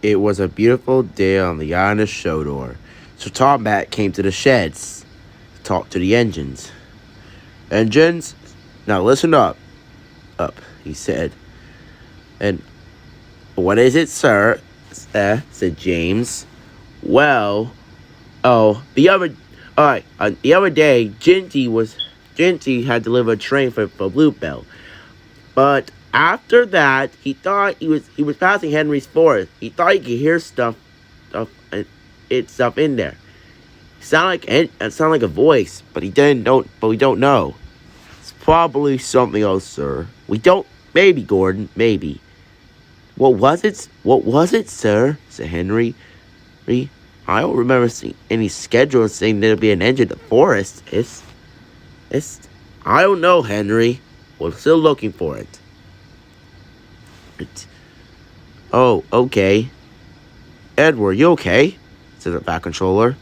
It was a beautiful day on the island of Shodor. So Tarmac came to the sheds to talk to the engines. Engines, now listen up, he said. And what is it, sir? Said James. Well, oh, the other day, Ginty had delivered a train for Bluebell. But after that, he thought he was passing Henry's forest. He thought he could hear stuff, stuff in there. It sounded like a voice, but we don't know. It's probably something else, sir. We don't. Maybe, Gordon. Maybe. What was it? What was it, sir? Said Henry. I don't remember seeing any schedule saying there'd be an engine in the forest. It's. I don't know, Henry. We're still looking for it. Oh, okay. Edward, you okay? Said the back controller.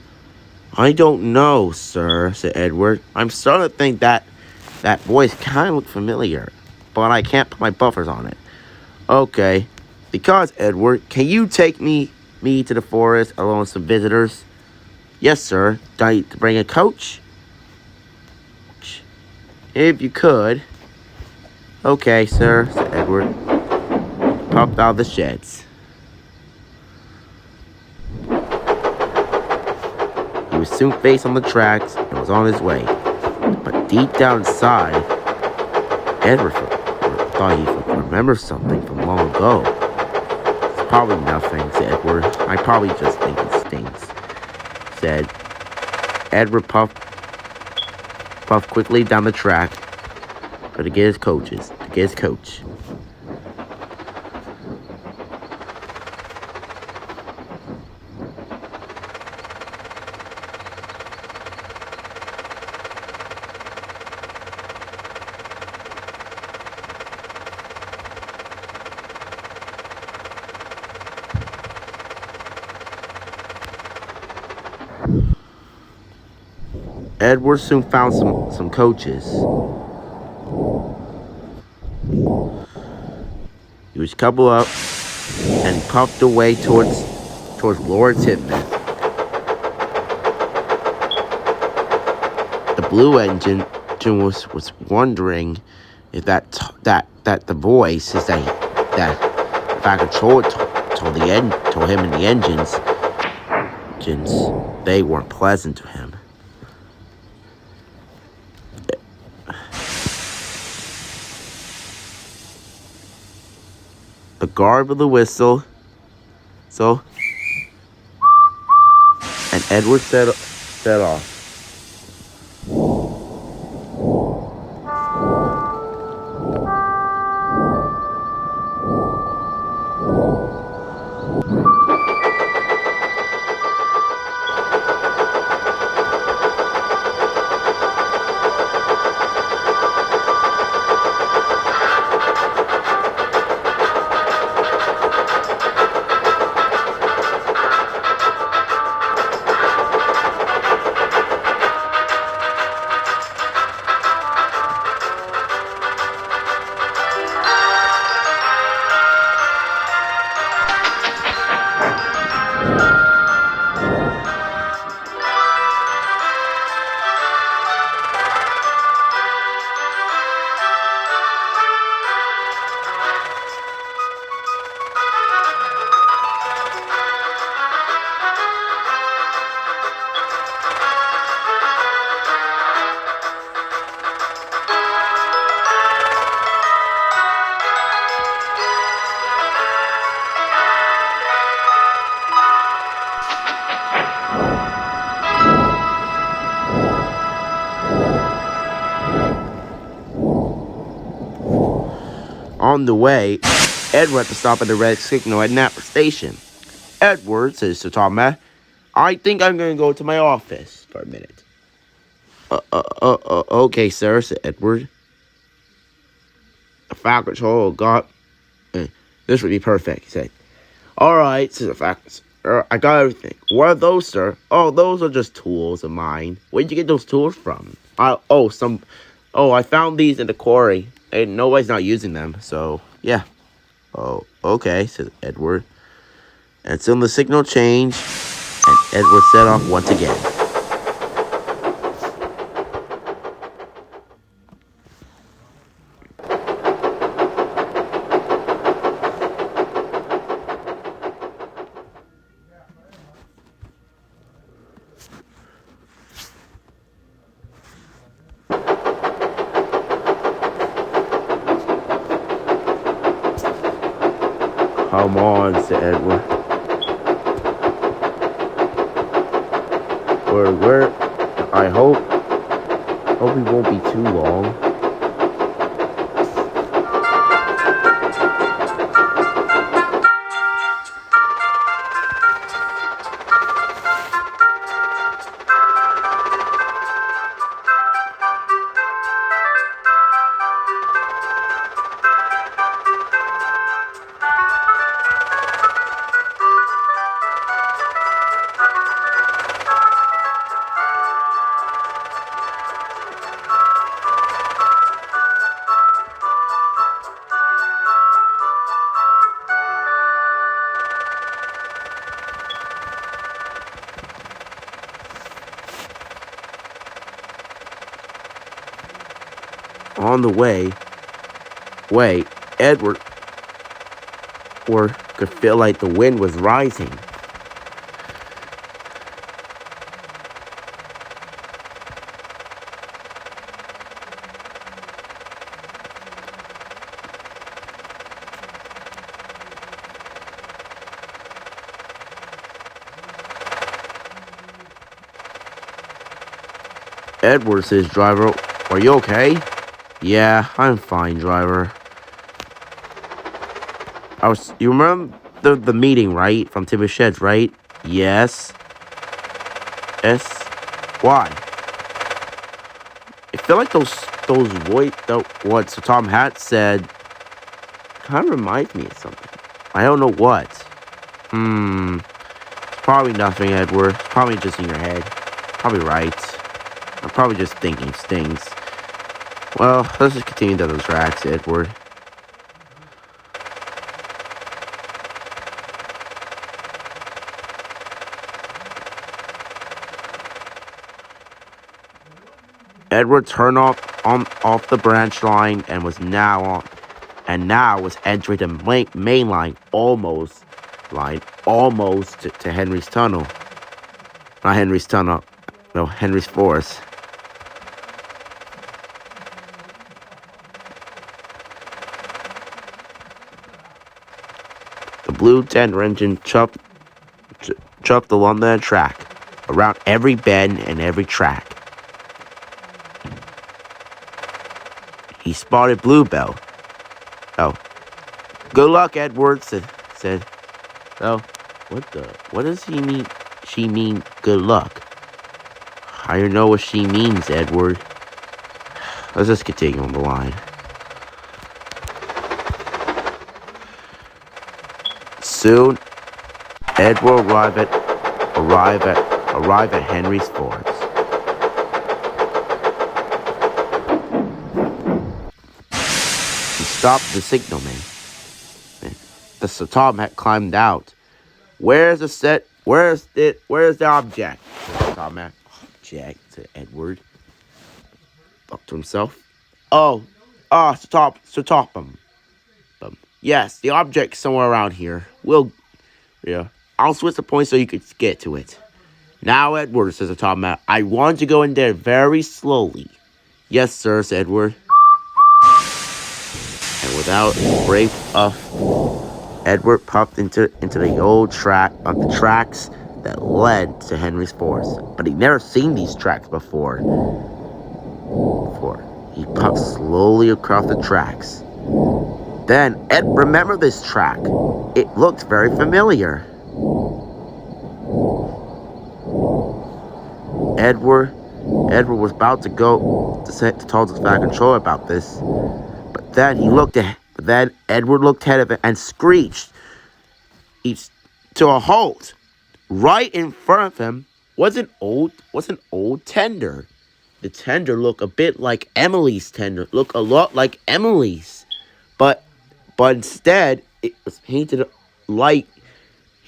I don't know, sir, said Edward. I'm starting to think that voice kind of looked familiar, but I can't put my buffers on it. Okay. Because, Edward, can you take me to the forest along with some visitors? Yes, sir. Do I need to bring a coach? If you could. Okay, sir, said Edward. Popped out of the sheds. He was soon faced on the tracks and was on his way. But deep down inside, Edward thought he could remember something from long ago. It's probably nothing, said Edward. I probably just think it stinks, said Edward. Puffed quickly down the track to get his coach. Edward soon found some coaches. He was coupled up and puffed away towards Lawrence Hitman. The blue engine was wondering if that the voice is that if I control it told him and the engines they weren't pleasant to him. The guard with the whistle. So, and Edward set off. On the way, Edward had to stop at the red signal at Napa Station. Edward, says to Tom, I think I'm going to go to my office for a minute. Okay, sir, said Edward. The file control got... this would be perfect, he said. All right, says the fact. I got everything. What are those, sir? Oh, those are just tools of mine. Where'd you get those tools from? I found these in the quarry. And nobody's not using them, so, yeah. Oh, okay, said Edward. And soon the signal changed, and Edward set off once again. Come on, said Edward. Where? I hope it won't be too long. On the way, Edward could feel like the wind was rising. Edward says, "Driver, are you okay?" "Yeah, I'm fine, driver." You remember the meeting, right? From Timmy Sheds, right? Yes. Yes. Why? I feel like what Sir Tom Hat said kind of reminds me of something. I don't know what. It's probably nothing, Edward. It's probably just in your head. Probably right. I'm probably just thinking things. Well, let's just continue down the tracks, Edward. Edward turned off the branch line and was now entering the main line almost to Henry's Tunnel. Not Henry's Tunnel, no, Henry's Forest. The blue tender engine chuffed along the track, around every bend and every track. He spotted Bluebell. "Oh, good luck, Edward," said. "Oh, what does he mean? She mean good luck?" "I don't know what she means, Edward." Let's just continue on the line. Soon, Edward arrive at Henry's Forest. He stopped the signalman. The Sir Tom had climbed out. Where's the object?" Sir Tom had. "Object," said Edward. Thought to himself. Sir Topham. Yes, the object's somewhere around here. I'll switch the point so you could get to it. Now, Edward, says the top man, I want to go in there very slowly. Yes, sir, said Edward. And without a break Edward puffed into the old track on the tracks that led to Henry's Forest. But he'd never seen these tracks before. He puffed slowly across the tracks. Then Ed remembered this track. It looked very familiar. Edward was about to go to talk to the Fat Controller about this, but then Edward looked ahead of it and screeched to a halt. Right in front of him was an old tender. The tender looked a bit like Emily's tender. Looked a lot like Emily's, but instead it was painted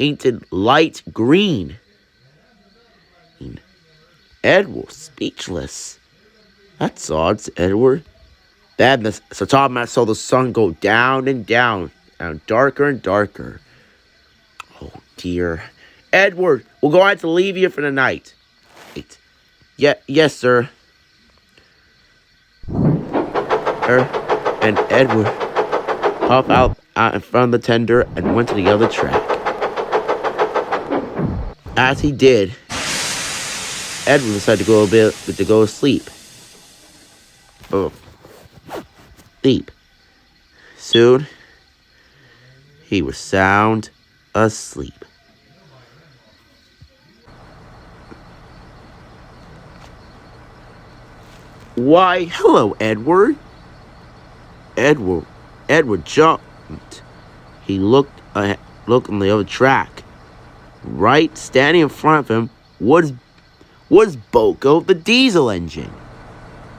painted light green. Edward was speechless. That's odd, said Edward. Then so Tom saw the sun go down and down, and darker and darker. Oh dear. Edward, we're going to have to leave you for the night. Wait. Yes, sir. And Edward hopped out in front of the tender and went to the other track. As he did, Edward decided to go to sleep. Sleep. Soon, he was sound asleep. Why, hello, Edward. Edward jumped. He looked on the other track. Right, standing in front of him was Boko, the diesel engine.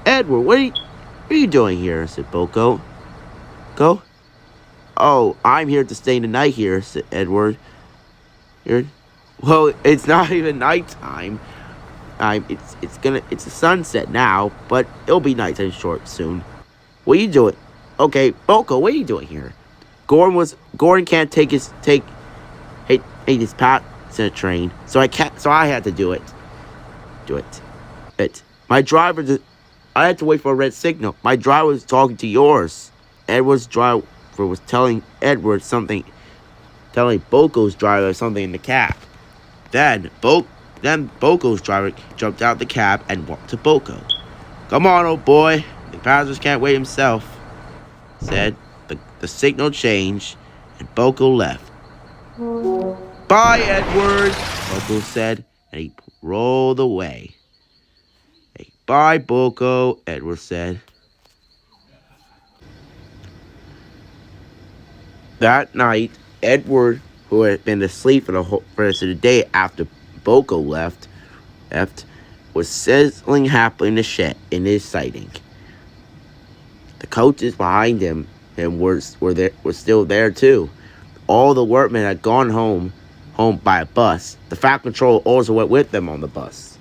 Edward, what are you doing here? Said Boko. Go. Oh, I'm here to stay the night here, said Edward. Well, it's not even nighttime. It's a sunset now, but it'll be nighttime short soon. What are you doing? Okay, Boko, what are you doing here? Gordon can't take his passenger train, so I had to do it. I had to wait for a red signal. My driver was talking to yours. Edward's driver was telling Edward something, telling Boko's driver something in the cab. Then Boko's driver jumped out the cab and walked to Boko. Come on, old boy. The passenger can't wait himself, said. The signal changed, and Boko left. Bye, Edward, Boko said, and he rolled away. Hey, bye, Boko, Edward said. That night, Edward, who had been asleep for the rest of the day after Boko left, was sizzling happily in the shed in his siding. The coaches behind him were still there too. All the workmen had gone home by a bus. The Fat Controller also went with them on the bus.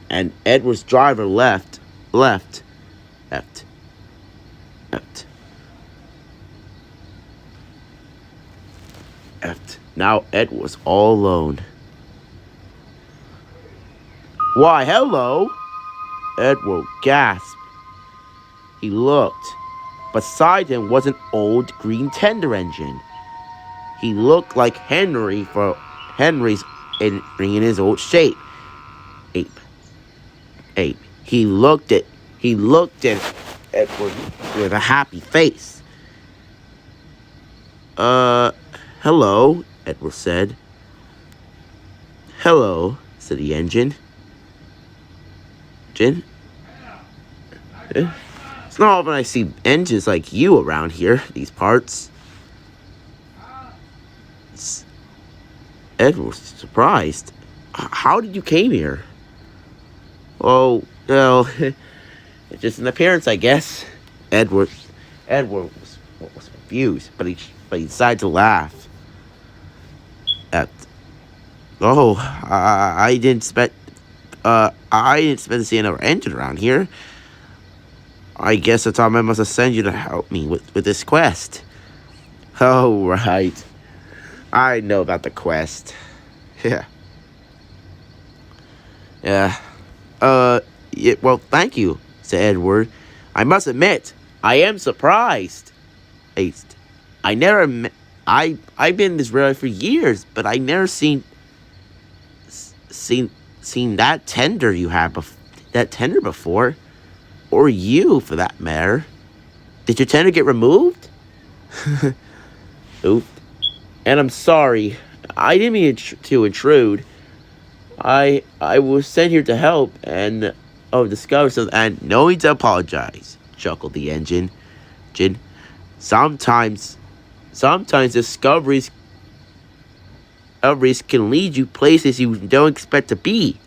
And Edward's driver left. Now Ed was all alone. Why, hello! Edward gasped. He looked. Beside him was an old green tender engine. He looked like Henry's in his old shape. Ape. He looked at Edward with a happy face. Hello, Edward said. Hello, said the engine. It's not often I see engines like you around here, these parts. Edward was surprised. How did you came here? Oh, well, it's just an appearance, I guess. Edward was confused, but he decided to laugh. I didn't expect to see another engine around here. I guess that's how I must have sent you to help me with this quest. Oh, right. I know about the quest. Yeah. Well, thank you, said Edward. I must admit, I am surprised. I've been in this railway for years, but I never seen that tender you had before. Or you, for that matter. Did your tender get removed? Oops. And I'm sorry. I didn't mean to intrude. I was sent here to help and discover something. And no need to apologize, chuckled the engine. Sometimes discoveries can lead you places you don't expect to be.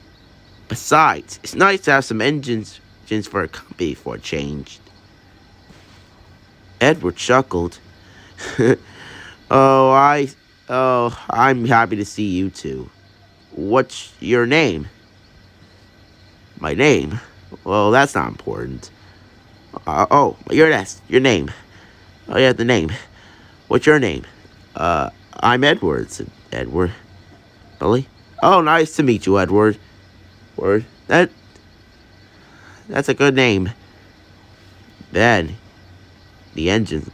Besides, it's nice to have some engines for a company for a change. Edward chuckled. Oh, Oh, I'm happy to see you too. What's your name? My name? Well, that's not important. Your name. Oh, yeah, the name. What's your name? I'm Edward, said Edward. Really? Oh, nice to meet you, Edward. Word. That's a good name. Then the engine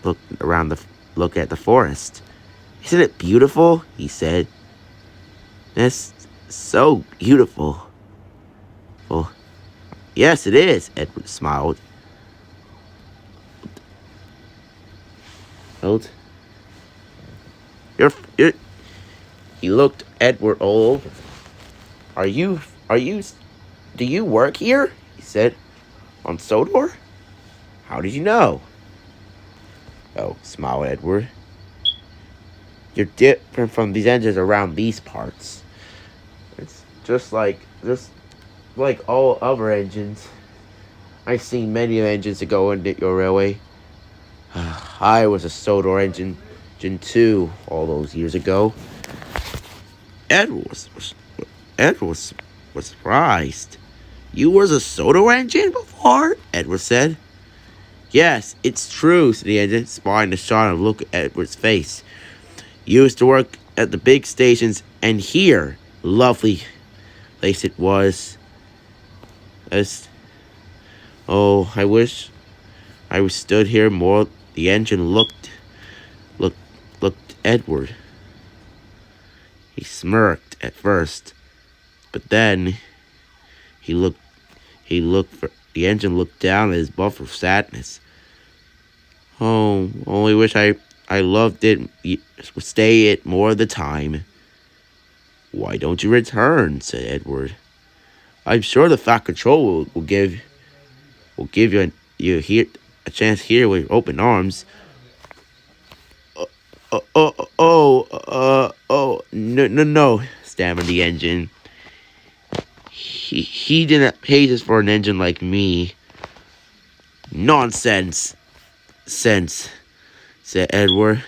looked at the forest. Isn't it beautiful? He said. That's so beautiful. Well, yes, it is. Edward smiled. Hold. You're. He looked Edward all over. Are you? Do you work here? He said. On Sodor? How did you know? Oh, smiled Edward. You're different from these engines around these parts. It's just like all other engines. I've seen many engines that go into your railway. I was a Sodor engine too, all those years ago. Edward was surprised. You was a Sodor engine before? Edward said. Yes, it's true, said the engine, spotting a shot and look at Edward's face. You used to work at the big stations, and here, lovely place it was. As I wish I was stood here more. The engine looked Edward. He smirked at first, but then he looked for the engine looked down at his buff of sadness. Oh, only wish I loved it. Stay it more of the time. Why don't you return? Said Edward. I'm sure the Fat Control will give you here a chance here with open arms. No, stammered the engine. He didn't pay this for an engine like me. Nonsense, said Edward.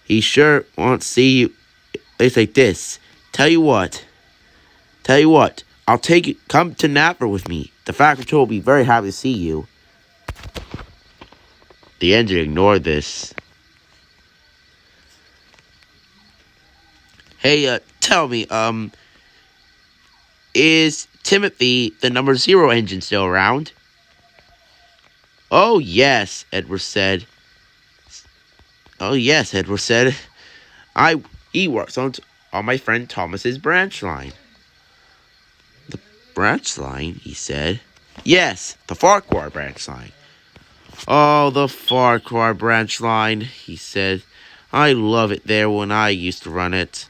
He sure won't see you. It's like this. Tell you what. I'll take you. Come to Napper with me. The Fat Control will be very happy to see you. The engine ignored this. Hey, tell me, is Timothy the number 0 engine still around? Oh yes, Edward said. He works on my friend Thomas's branch line. The branch line, he said. Yes, the Farquhar branch line. Oh, the Farquhar branch line, he said. I love it there when I used to run it.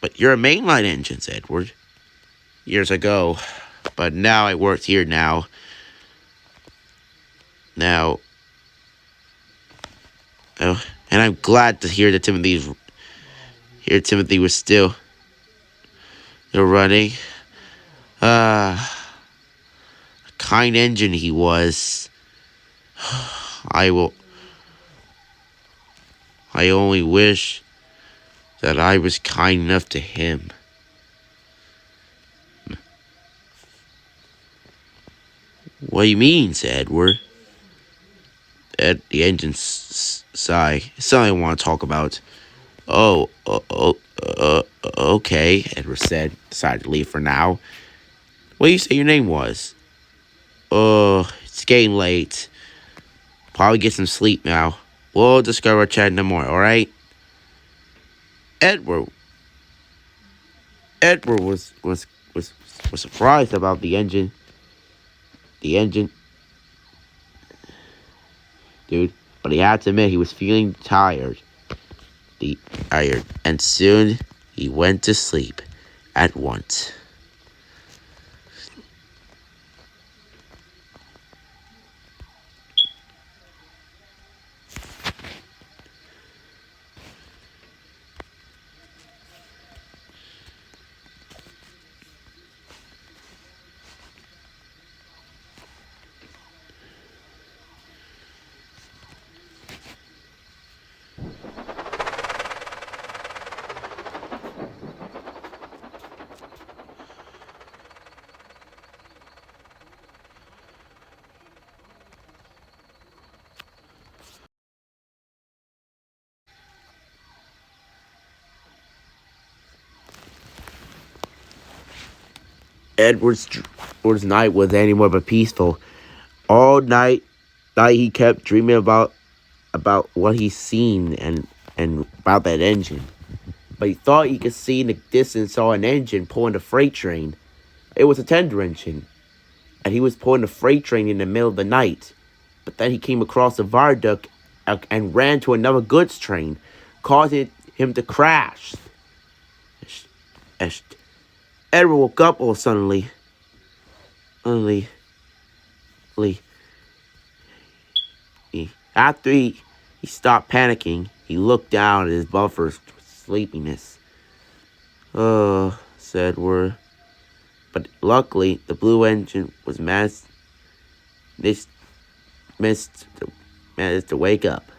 But you're a mainline engine, Edward. Years ago. But now I work here now. Oh, and I'm glad to hear that Timothy was still running. A kind engine he was. I only wish that I was kind enough to him. What do you mean? Said Edward. The engine sigh. It's something I want to talk about. Okay, Edward said, decided to leave for now. What do you say your name was? It's getting late. Probably get some sleep now. We'll discover chat no more, alright? Edward was surprised about the engine. Dude, but he had to admit he was feeling tired. And soon he went to sleep at once. Edward's night was any more but peaceful. All night he kept dreaming about what he's seen and about that engine. But he thought he could see in the distance saw an engine pulling a freight train. It was a tender engine, and he was pulling a freight train in the middle of the night. But then he came across a viaduct and ran to another goods train, causing him to crash. Edward woke up all suddenly. After he stopped panicking, he looked down at his buffer's sleepiness. Said Edward. But luckily, the blue engine was managed to wake up.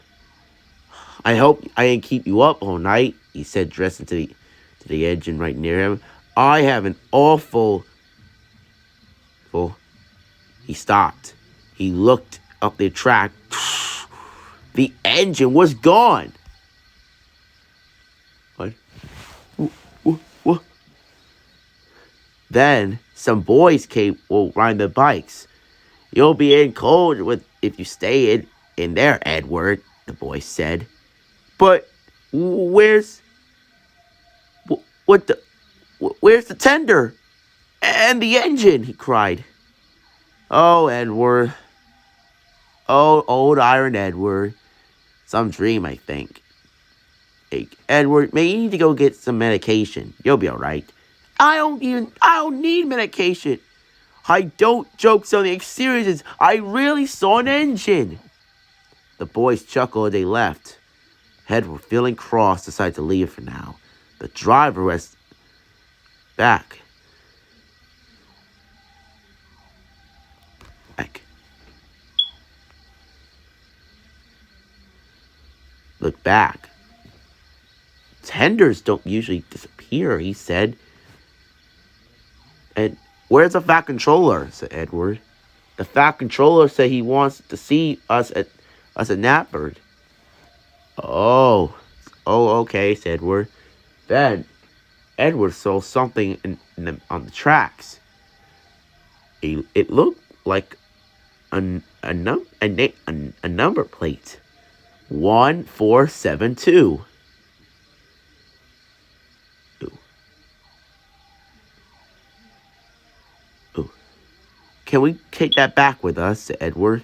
I hope I didn't keep you up all night, he said, dressing to the engine right near him. I have an awful... He stopped. He looked up the track. The engine was gone. What? What? Then some boys came riding their bikes. You'll be in cold if you stay in there, Edward, the boy said. But where's the tender and the engine? He cried. Oh, Edward. Oh, old Iron Edward. Some dream, I think. Hey, Edward, maybe you need to go get some medication. You'll be alright. I don't need medication. I don't joke so the exterior. I really saw an engine. The boys chuckled as they left. Edward, feeling cross, decided to leave for now. The driver was back. Look back. Tenders don't usually disappear, he said. And where's the Fat Controller? Said Edward. The Fat Controller said he wants to see us at Knapford. Oh, okay, said Edward. Then Edward saw something on the tracks. It looked like a number plate. 1472. Ooh. Can we take that back with us, said Edward?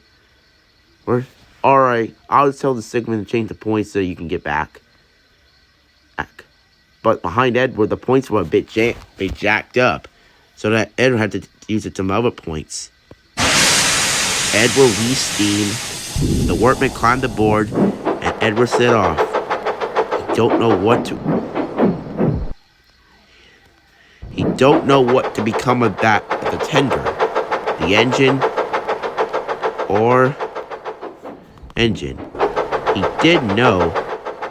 Alright, I'll just tell the signalman to change the points so you can get back. But behind Edward, the points were a bit jacked up, so that Edward had to use it to some other points. Edward re-steamed. The workman climbed aboard, and Edward set off. He don't know what to become of the tender, the engine, or engine. He did know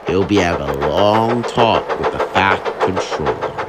he'll be having a long talk with the Fat Controller.